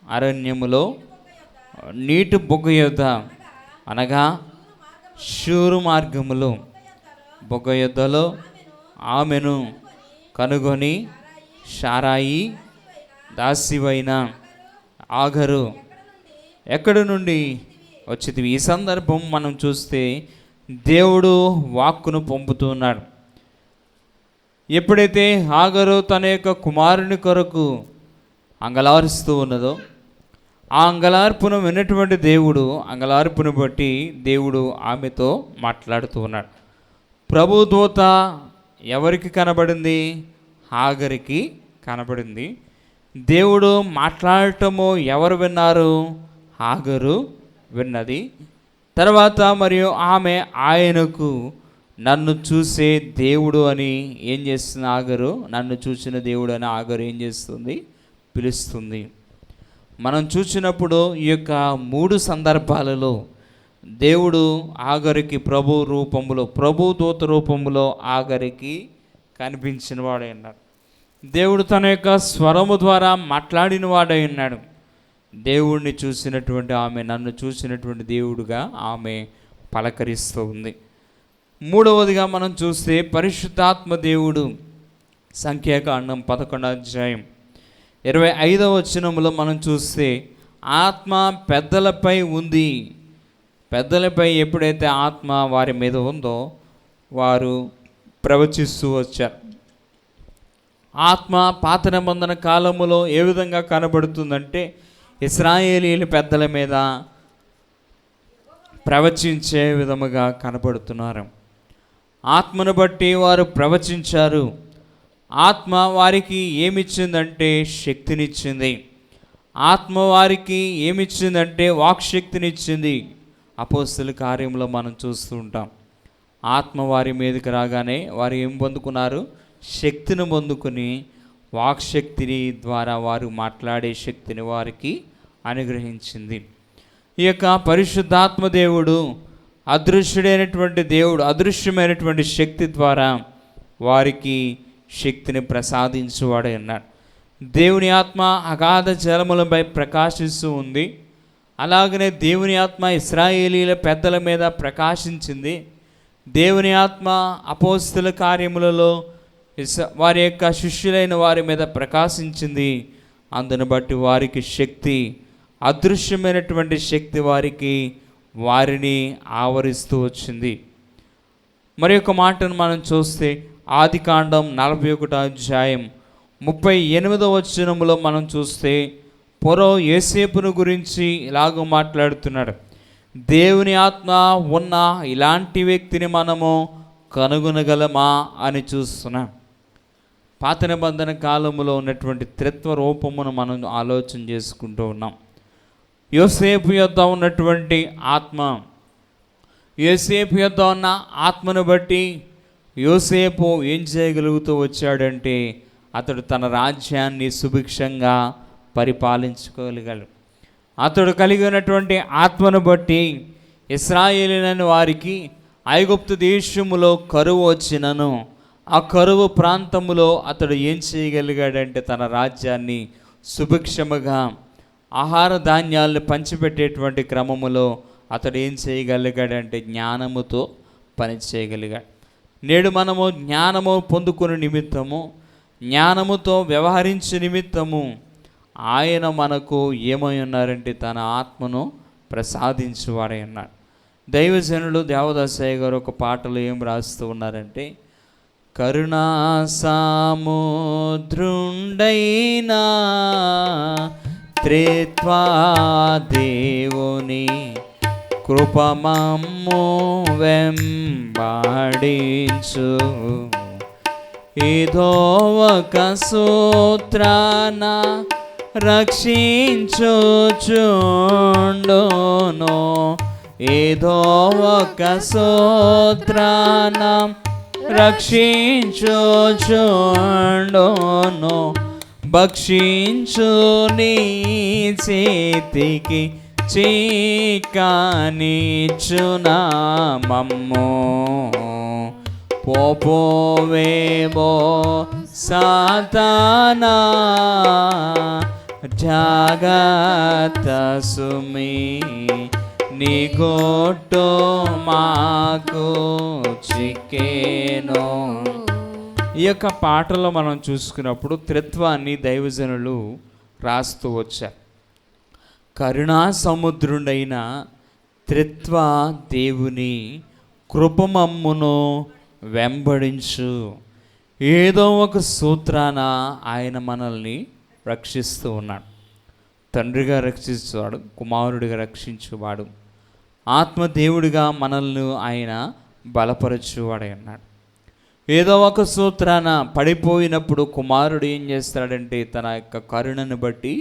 అరణ్యములో నీటి బొగ్గ యొద్ద అనగా షూరు మార్గములో బొగ్గ యొద్దలో ఆమెను కనుగొని, షారాయి దాసివైన ఆగరు ఎక్కడి నుండి వచ్చింది. ఈ సందర్భం మనం చూస్తే దేవుడు వాక్కును పంపుతున్నాడు. ఎప్పుడైతే ఆగరు తన యొక్క కుమారుని కొరకు అంగలారుస్తూ ఉన్నదో, ఆ అంగలార్పును విన్నటువంటి దేవుడు అంగలార్పును బట్టి దేవుడు ఆమెతో మాట్లాడుతూ ఉన్నాడు. ప్రభుదూత ఎవరికి కనబడింది? హాగరికి కనబడింది. దేవుడు మాట్లాడటము ఎవరు విన్నారు? హాగరు విన్నది. తర్వాత మరియు ఆమె ఆయనకు నన్ను చూసే దేవుడు అని ఏం చేస్తుంది? ఆగరు నన్ను చూసిన దేవుడు అని ఆగరు ఏం చేస్తుంది? పిలుస్తుంది. మనం చూసినప్పుడు ఈ యొక్క 3 సందర్భాలలో దేవుడు ఆగరికి ప్రభు రూపములో, ప్రభు దూత రూపములో ఆగరికి కనిపించిన వాడై ఉన్నాడు. దేవుడు తన యొక్క స్వరము ద్వారా మాట్లాడిన వాడై ఉన్నాడు. దేవుణ్ణి చూసినటువంటి ఆమె నన్ను చూసినటువంటి దేవుడుగా ఆమె పలకరిస్తూ ఉంది. 3వదిగా మనం చూస్తే పరిశుద్ధాత్మ దేవుడు. సంఖ్యాకాండం 11వ అధ్యాయం 25వ వచనములో మనం చూస్తే ఆత్మ పెద్దలపై ఉంది. పెద్దలపై ఎప్పుడైతే ఆత్మ వారి మీద ఉందో వారు ప్రవచిస్తూ వచ్చారు. ఆత్మ పాత నిబంధన కాలములో ఏ విధంగా కనబడుతుందంటే ఇశ్రాయేలీయుల పెద్దల మీద ప్రవచించే విధముగా కనబడుతున్నారు. ఆత్మను బట్టి వారు ప్రవచించారు. ఆత్మ వారికి ఏమిచ్చిందంటే శక్తినిచ్చింది. ఆత్మ వారికి ఏమిచ్చిందంటే వాక్శక్తినిచ్చింది. అపోస్తల కార్యంలో మనం చూస్తూ ఉంటాం. ఆత్మ వారి మీదకి రాగానే వారు ఏం పొందుకున్నారు? శక్తిని పొందుకుని వాక్శక్తిని ద్వారా వారు మాట్లాడే శక్తిని వారికి అనుగ్రహించింది. ఈ యొక్క పరిశుద్ధాత్మ దేవుడు అదృశ్యుడైనటువంటి దేవుడు అదృశ్యమైనటువంటి శక్తి ద్వారా వారికి శక్తిని ప్రసాదించువాడై ఉన్నాడు. దేవుని ఆత్మ అగాధ జలములపై ప్రకాశిస్తూ ఉంది. అలాగనే దేవుని ఆత్మ ఇశ్రాయేలీల పెద్దల మీద ప్రకాశించింది. దేవుని ఆత్మ అపోస్తల కార్యములలో వారి యొక్క శిష్యులైన వారి మీద ప్రకాశించింది. అందును బట్టి వారికి శక్తి, అదృశ్యమైనటువంటి శక్తి వారిని ఆవరిస్తూ వచ్చింది. మరి ఒక మాటను మనం చూస్తే ఆదికాండం 41వ అధ్యాయం 38వ వచనములో మనం చూస్తే ఫరో యోసేపును గురించి ఇలాగ మాట్లాడుతున్నాడు. దేవుని ఆత్మ ఉన్న ఇలాంటి వ్యక్తిని మనము కనుగొనగలమా అని చూస్తున్నాం. పాత నిబంధన కాలములో ఉన్నటువంటి త్రిత్వ రూపమును మనం ఆలోచన చేసుకుంటూ ఉన్నాం. యోసేపు యొద్ద ఉన్నటువంటి ఆత్మ, యోసేపు యొద్ద ఉన్న ఆత్మను బట్టి యోసేపు ఏం చేయగలుగుతూ వచ్చాడంటే అతడు తన రాజ్యాన్ని సుభిక్షంగా పరిపాలించుకోగలిగాడు. అతడు కలిగి ఉన్నటువంటి ఆత్మను బట్టి ఇశ్రాయేలీయులైన వారికి ఐగుప్తు దేశములో కరువు వచ్చినను ఆ కరువు ప్రాంతములో అతడు ఏం చేయగలిగాడంటే తన రాజ్యాన్ని సుభిక్షముగా ఆహార ధాన్యాలను పంచిపెట్టేటువంటి క్రమములో అతడు ఏం చేయగలిగాడంటే జ్ఞానముతో పని చేయగలిగాడు. నేడు మనము జ్ఞానము పొందుకునే నిమిత్తము, జ్ఞానముతో వ్యవహరించే నిమిత్తము ఆయన మనకు ఏమై ఉన్నారంటే తన ఆత్మను ప్రసాదించువాడై ఉన్నాడు. దైవజనులు దేవదాసయ్య గారు ఒక పాటలో ఏం రాస్తూ ఉన్నారంటే, కరుణా సాముద్రుండైనా త్రిత్వా దేవుని కృపమమ్ము వెంబడించు, ఇదో ఒక సూత్రాన రక్షించుచుండును, ఏదో ఒక సూత్రాన రక్షించుచుండును. భక్షించు నీ చేతికి చిక్కనిచ్చునా మమ్ము. పోపోవేమో సాతానా జాగ్రత్త సుమి, నీ గొట్టు మాకు చిక్కేను. ఈ యొక్క పాటలో మనం చూసుకున్నప్పుడు త్రిత్వాన్ని దైవజనులు రాస్తూ వచ్చారు. కరుణా సముద్రుడైన త్రిత్వ దేవుని కృపమమ్మును వెంబడించు. ఏదో ఒక సూత్రాన ఆయన మనల్ని రక్షిస్తూ ఉన్నాడు. తండ్రిగా రక్షించేవాడు, కుమారుడిగా రక్షించేవాడు, ఆత్మదేవుడిగా మనల్ని ఆయన బలపరచువాడై ఉన్నాడు. ఏదో ఒక సూత్రాన పడిపోయినప్పుడు కుమారుడు ఏం చేస్తాడంటే తన యొక్క కరుణను బట్టి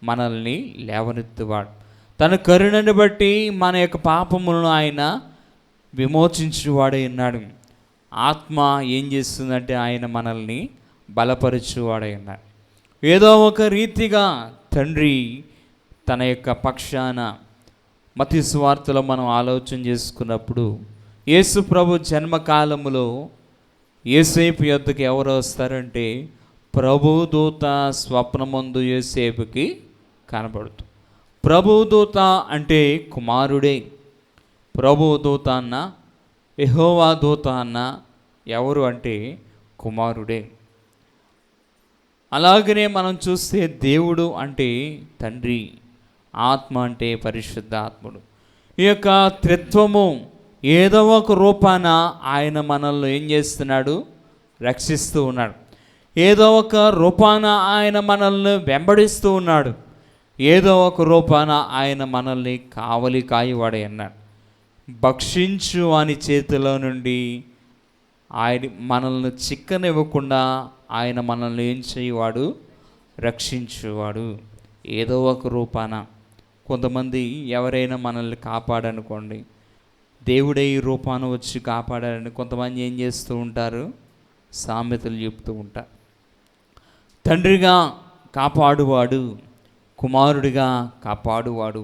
మనల్ని లేవనెత్తువాడు. తన కరుణను బట్టి మన యొక్క పాపములను ఆయన విమోచించువాడై ఉన్నాడు. ఆత్మ ఏం చేస్తుందంటే ఆయన మనల్ని బలపరచువాడై ఉన్నాడు. ఏదో ఒక రీతిగా తండ్రి తన యొక్క పక్షాన మత్తయి సువార్తలో మనం ఆలోచన చేసుకున్నప్పుడు యేసు ప్రభు జన్మకాలములో యోసేపు యొద్దకు ఎవరు వస్తారంటే ప్రభుదూత స్వప్నమందు యోసేపుకి కనబడుతూ. ప్రభుదూత అంటే కుమారుడే. ప్రభుదూత అన్న యెహోవా దూత అన్న ఎవరు అంటే కుమారుడే. అలాగనే మనం చూస్తే దేవుడు అంటే తండ్రి, ఆత్మ అంటే పరిశుద్ధ ఆత్ముడు. ఈ యొక్క త్రిత్వము ఏదో ఒక రూపాన ఆయన మనల్ని ఏం చేస్తున్నాడు? రక్షిస్తూ ఉన్నాడు. ఏదో ఒక రూపాన ఆయన మనల్ని వెంబడిస్తూ ఉన్నాడు. ఏదో ఒక రూపాన ఆయన మనల్ని కావలి కాయవాడే అన్నాడు. భక్షించు అని చేతిలో నుండి ఆయన మనల్ని చిక్కనివ్వకుండా ఆయన మనల్ని ఏం చేయవాడు? రక్షించువాడు. ఏదో ఒక రూపాన. కొంతమంది ఎవరైనా మనల్ని కాపాడనుకోండి, దేవుడే ఈ రూపాన వచ్చి కాపాడాలని కొంతమంది ఏం చేస్తూ ఉంటారు? సామెతలు చెప్తూ ఉంటారు. తండ్రిగా కాపాడువాడు, కుమారుడిగా కాపాడువాడు,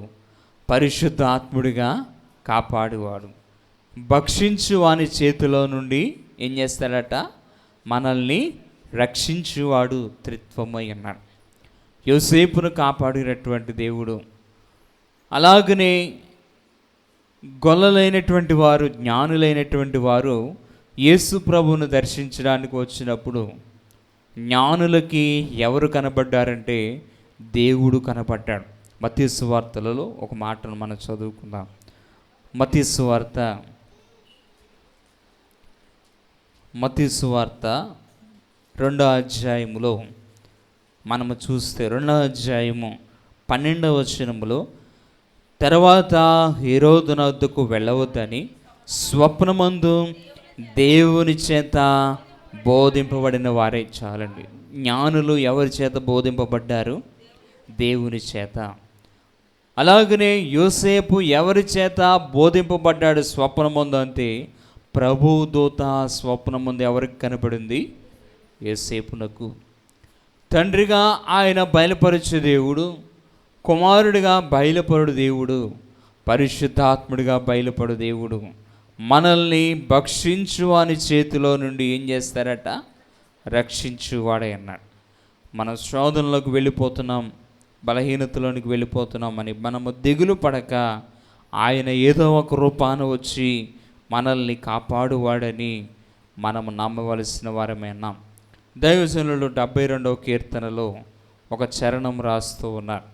పరిశుద్ధ ఆత్ముడిగా కాపాడువాడు. భక్షించు వాని చేతిలో నుండి ఏం చేస్తాడట? మనల్ని రక్షించువాడు త్రిత్వమై అన్నాడు. యోసేపును కాపాడినటువంటి దేవుడు. అలాగనే గొల్లలైనటువంటి వారు, జ్ఞానులైనటువంటి వారు యేసు ప్రభువును దర్శించడానికి వచ్చినప్పుడు జ్ఞానులకి ఎవరు కనబడ్డారంటే దేవుడు కనబడ్డాడు. మత్తయి సువార్తలలో ఒక మాటను మనం చదువుకుందాం. మత్తయి సువార్త 2వ అధ్యాయములో మనము చూస్తే 2వ అధ్యాయము 12వ వచనములో, తర్వాత హేరోదున వద్దకు వెళ్ళవద్దని స్వప్నమందు దేవుని చేత బోధింపబడిన వారే. చాలండి. జ్ఞానులు ఎవరి చేత బోధింపబడ్డారు? దేవుని చేత. అలాగనే యోసేపు ఎవరి చేత బోధింపబడ్డాడు స్వప్నమందు అంటే ప్రభుదూత స్వప్నమందు ఎవరికి కనపడింది? యోసేపునకు. తండ్రిగా ఆయన బయలుపరచే దేవుడు, కుమారుడిగా బయలుపరుడు దేవుడు, పరిశుద్ధాత్ముడిగా బయలుపడు దేవుడు మనల్ని భక్షించు అని చేతిలో నుండి ఏం చేస్తారట? రక్షించువాడే అన్నాడు. మనం శోధనలోకి వెళ్ళిపోతున్నాం, బలహీనతలోనికి వెళ్ళిపోతున్నాం అని మనము దిగులు పడక ఆయన ఏదో ఒక రూపాన వచ్చి మనల్ని కాపాడువాడని మనము నమ్మవలసిన వారమే అన్నాం. దైవజనులు 72వ కీర్తనలో ఒక చరణం రాస్తూ ఉన్నారు.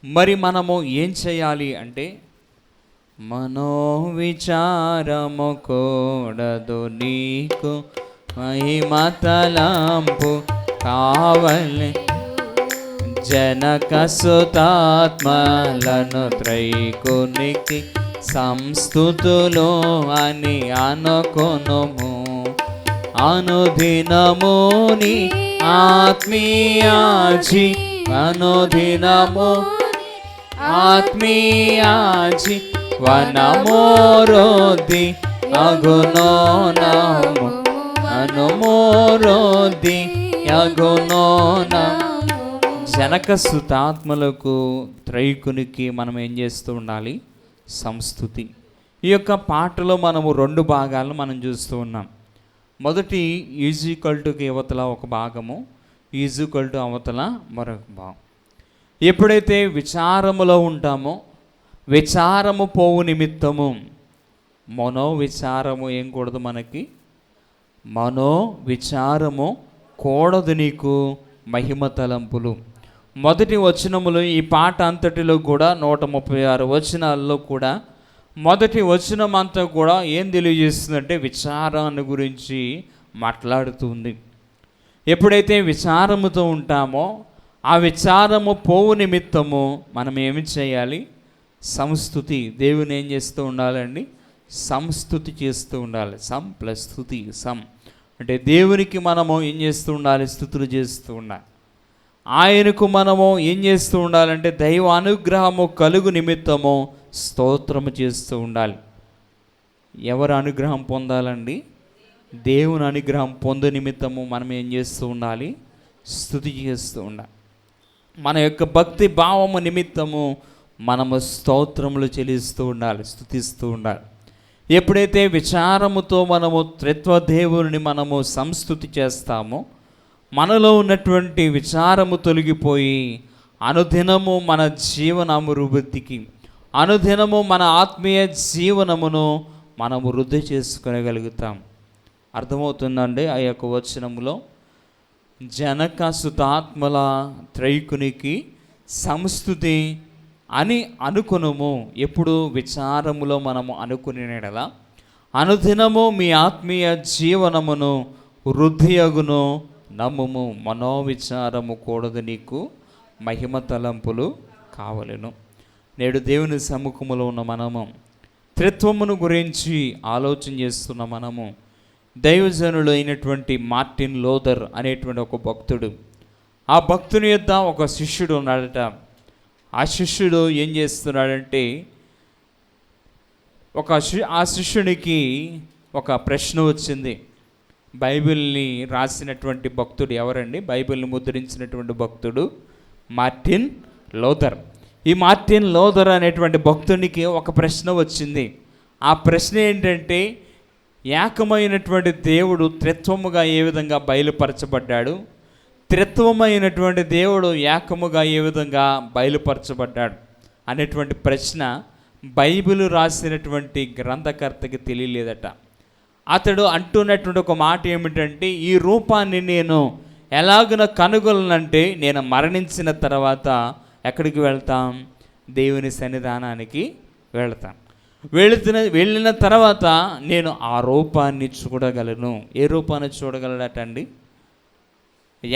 మరి మనము ఏం చేయాలి అంటే, మనోవిచారము కూడదు నీకు, మహిమతలంపు కావలి, జనక సుతాత్మలను త్రైకునికి సంస్తుతులు అని అనుకొనుము. అనుదినముని ఆత్మీయాజి, అనుదినము ఆత్మీయాజి వనమోరోది అగునో నము అనుమోరోది అగునో నము. జనక సుతాత్మలకు త్రైకునికి మనం ఏం చేస్తూ ఉండాలి? సంస్తుతి. ఈ యొక్క పాటలో మనము 2 భాగాలు మనం చూస్తూ ఉన్నాం. మొదటి ఈజీకల్టుకి అవతల ఒక భాగము, ఈజీకల్టు అవతల మరొక భాగం. ఎప్పుడైతే విచారములో ఉంటామో, విచారము పోవు నిమిత్తము, మనో విచారము ఏం కూడదు మనకి? మనో విచారము కూడదు నీకు మహిమ తలంపులు. మొదటి వచనములు ఈ పాట అంతటిలో కూడా 136 వచనాల్లో కూడా మొదటి వచనం అంతా కూడా ఏం తెలియజేస్తుందంటే విచారాన్ని గురించి మాట్లాడుతుంది. ఎప్పుడైతే విచారముతో ఉంటామో ఆ విచారము పోవు నిమిత్తము మనం ఏమి చేయాలి? సంస్తుతి. దేవుని ఏం చేస్తూ ఉండాలండి? సంస్తుతి చేస్తూ ఉండాలి. సం ప్లస్ స్తుతి. సం అంటే దేవునికి మనము ఏం చేస్తూ ఉండాలి? స్తుతులు చేస్తూ ఉండాలి. ఆయనకు మనము ఏం చేస్తూ ఉండాలంటే దైవ అనుగ్రహము కలుగు నిమిత్తము స్తోత్రము చేస్తూ ఉండాలి. ఎవరు అనుగ్రహం పొందాలండి? దేవుని అనుగ్రహం పొందు నిమిత్తము మనం ఏం చేస్తూ ఉండాలి? స్తుతి చేస్తూ ఉండాలి. మన యొక్క భక్తి భావము నిమిత్తము మనము స్తోత్రములు చెల్లిస్తూ ఉండాలి, స్తుతిస్తూ ఉండాలి. ఎప్పుడైతే విచారముతో మనము త్రిత్వదేవుని మనము సంస్తుతి చేస్తామో మనలో ఉన్నటువంటి విచారము తొలగిపోయి అనుదినము మన జీవన అభివృద్ధికి, అనుదినము మన ఆత్మీయ జీవనమును మనము వృద్ధి చేసుకోగలుగుతాం. అర్థమవుతుందండి ఆ యొక్క వచనములో? జనక సుతాత్మల త్రైకునికి సంస్తుతి అని అనుకునుము. ఎప్పుడు విచారములో మనము అనుకునేలా అనుదినము మీ ఆత్మీయ జీవనమును వృద్ధి అగును నమ్ముము. మనోవిచారము కూడదు నీకు మహిమ తలంపులు కావలెను. నేడు దేవుని సముఖములో ఉన్న మనము త్రిత్వమును గురించి ఆలోచన చేస్తున్న మనము దైవజనుడు అయినటువంటి మార్టిన్ లోథర్ అనేటువంటి ఒక భక్తుడు, ఆ భక్తుని యొద్ద ఒక శిష్యుడు ఉన్నాడట. ఆ శిష్యుడు ఏం చేస్తున్నాడంటే ఆ శిష్యునికి ఒక ప్రశ్న వచ్చింది. బైబిల్ని రాసినటువంటి భక్తుడు ఎవరండి? బైబిల్ని ముద్రించినటువంటి భక్తుడు మార్టిన్ లోథర్. ఈ మార్టిన్ లోథర్ అనేటువంటి భక్తునికి ఒక ప్రశ్న వచ్చింది. ఆ ప్రశ్న ఏంటంటే ఏకమైనటువంటి దేవుడు త్రిత్వముగా ఏ విధంగా బయలుపరచబడ్డాడు, త్రిత్వమైనటువంటి దేవుడు ఏకముగా ఏ విధంగా బయలుపరచబడ్డాడు అనేటువంటి ప్రశ్న బైబిల్ రాసినటువంటి గ్రంథకర్తకి తెలియలేదట. అతడు అంటున్నటువంటి ఒక మాట ఏమిటంటే, ఈ రూపాన్ని నేను ఎలాగున కనుగొలనంటే నేను మరణించిన తర్వాత ఎక్కడికి వెళ్తాం? దేవుని సన్నిధానానికి వెళ్తాం. వెళ్ళిన తర్వాత నేను ఆ రూపాన్ని చూడగలను. ఏ రూపాన్ని చూడగలడటండి?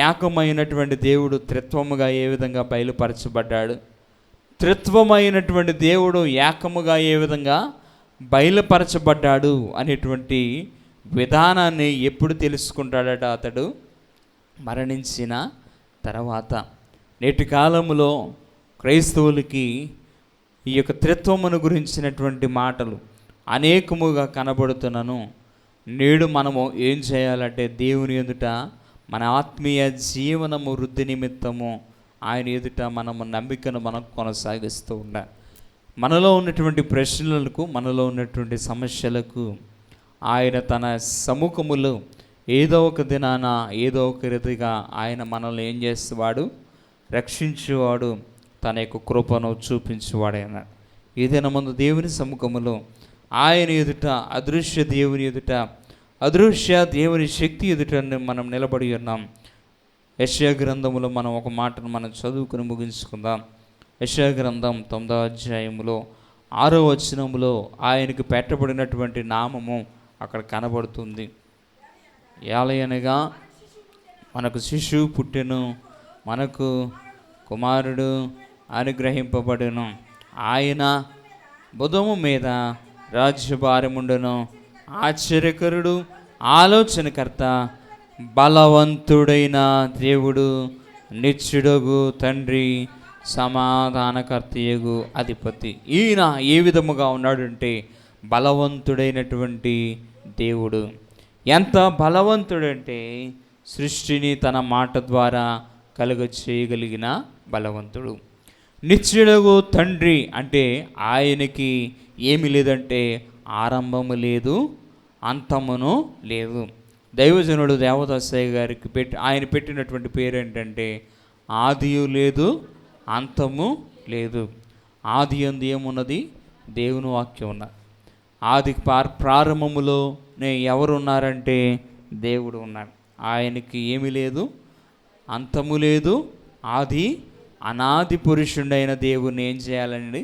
ఏకమైనటువంటి దేవుడు త్రిత్వముగా ఏ విధంగా బయలుపరచబడ్డాడు, త్రిత్వమైనటువంటి దేవుడు ఏకముగా ఏ విధంగా బయలుపరచబడ్డాడు అనేటువంటి విధానాన్ని ఎప్పుడు తెలుసుకుంటాడట అతడు? మరణించిన తర్వాత. నేటి కాలంలో క్రైస్తవులకి ఈ యొక్క త్రిత్వమును గురించినటువంటి మాటలు అనేకముగా కనబడుతున్నాను. నేడు మనము ఏం చేయాలంటే దేవుని ఎదుట మన ఆత్మీయ జీవనము వృద్ధి నిమిత్తము ఆయన ఎదుట మనము నమ్మికను మనం కొనసాగిస్తూ ఉండాలి. మనలో ఉన్నటువంటి ప్రశ్నలకు, మనలో ఉన్నటువంటి సమస్యలకు ఆయన తన సముఖములో ఏదో ఒక దినాన ఏదో ఒక రీతిగా ఆయన మనల్ని ఏం చేసేవాడు? రక్షించేవాడు, తన యొక్క కృపను చూపించేవాడైనా. ఏదైనా ముందు దేవుని సముఖములో ఆయన ఎదుట, అదృశ్య దేవుని ఎదుట, అదృశ్య దేవుని శక్తి ఎదుట మనం నిలబడి ఉన్నాం. యెషయా గ్రంథములో మనం ఒక మాటను మనం చదువుకుని ముగించుకుందాం. యెషయా గ్రంథం 9వ అధ్యాయములో 6వ వచనములో ఆయనకు పెట్టబడినటువంటి నామము అక్కడ కనబడుతుంది. ఏలయనగా మనకు శిశువు పుట్టెను, మనకు కుమారుడు అనుగ్రహింపబడును, ఆయన భుజము మీద రాజ్యభారముండును, ఆశ్చర్యకరుడు, ఆలోచనకర్త, బలవంతుడైన దేవుడు, నిత్యుడగు తండ్రి, సమాధానకర్తయగు అధిపతి. ఈయన ఏ విధముగా ఉన్నాడంటే బలవంతుడైనటువంటి దేవుడు. ఎంత బలవంతుడంటే సృష్టిని తన మాట ద్వారా కలుగ చేయగలిగిన బలవంతుడు. నిత్యుడగు తండ్రి అంటే ఆయనకి ఏమి లేదంటే ఆరంభము లేదు, అంతమును లేదు. దైవజనుడు దేవదాసయ్య గారికి ఆయన పెట్టినటువంటి పేరు ఏంటంటే ఆదియు లేదు, అంతము లేదు. ఆది యందు ఏమున్నది? దేవుని వాక్యం ఉన్నది. ఆది ప్రారంభములోనే ఎవరు ఉన్నారంటే దేవుడు ఉన్నాడు. ఆయనకి ఏమి లేదు, అంతము లేదు. ఆది అనాది పురుషుడైన దేవుని ఏం చేయాలండి?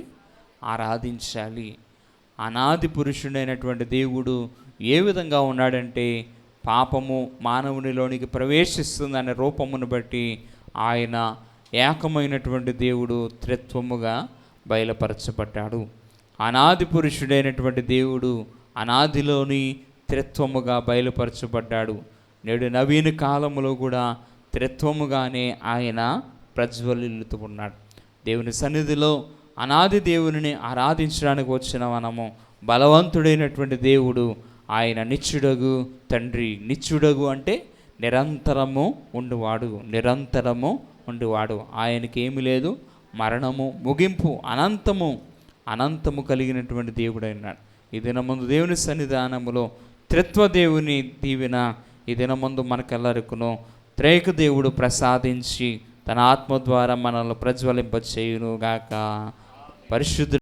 ఆరాధించాలి. అనాది పురుషుడైనటువంటి దేవుడు ఏ విధంగా ఉన్నాడంటే పాపము మానవునిలోనికి ప్రవేశిస్తుందనే రూపమును బట్టి ఆయన ఏకమైనటువంటి దేవుడు త్రిత్వముగా బయలుపరచబడ్డాడు. అనాది పురుషుడైనటువంటి దేవుడు అనాదిలోని త్రిత్వముగా బయలుపరచబడ్డాడు. నేడు నవీన కాలములో కూడా త్రిత్వముగానే ఆయన ప్రజ్వలిల్లుతూ ఉన్నాడు. దేవుని సన్నిధిలో అనాది దేవుని ఆరాధించడానికి వచ్చిన మనము బలవంతుడైనటువంటి దేవుడు ఆయన నిత్యుడగు తండ్రి. నిత్యుడగు అంటే నిరంతరము ఉండువాడు, నిరంతరము ఉండువాడు. ఆయనకి ఏమి లేదు, మరణము, ముగింపు, అనంతము కలిగినటువంటి దేవుడు అయినాడు. ఈ దినమందు దేవుని సన్నిధానములో త్రిత్వ దేవుని దీవెన ఈ దినమందు మనకెల్లరికును త్రైక దేవుడు ప్రసాదించి తన ఆత్మ ద్వారా మనల్ని ప్రజ్వలింప చేయును గాక. పరిశుద్ధ